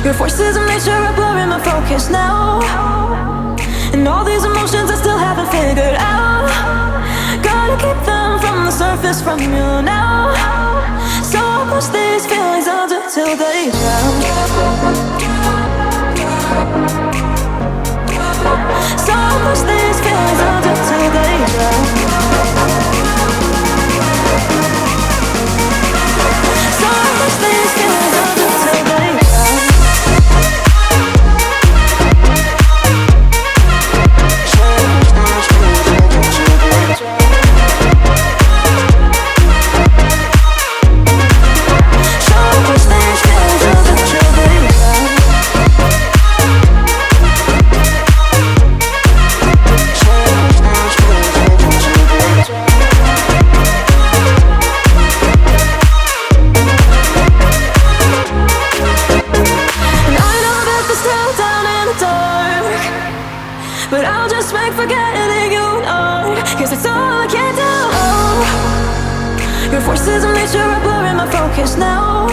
Your forces of nature are blurring my focus now. And all these emotions I still haven't figured out. Gotta keep them from the surface from you now. So I'll push these feelings under till they drown. So I'll push these feelings under till they drown. So I'll push these feelings under till they drown. But I'll just make forgetting you hard, 'cause it's all I can do. Your forces of nature are blurring my focus now.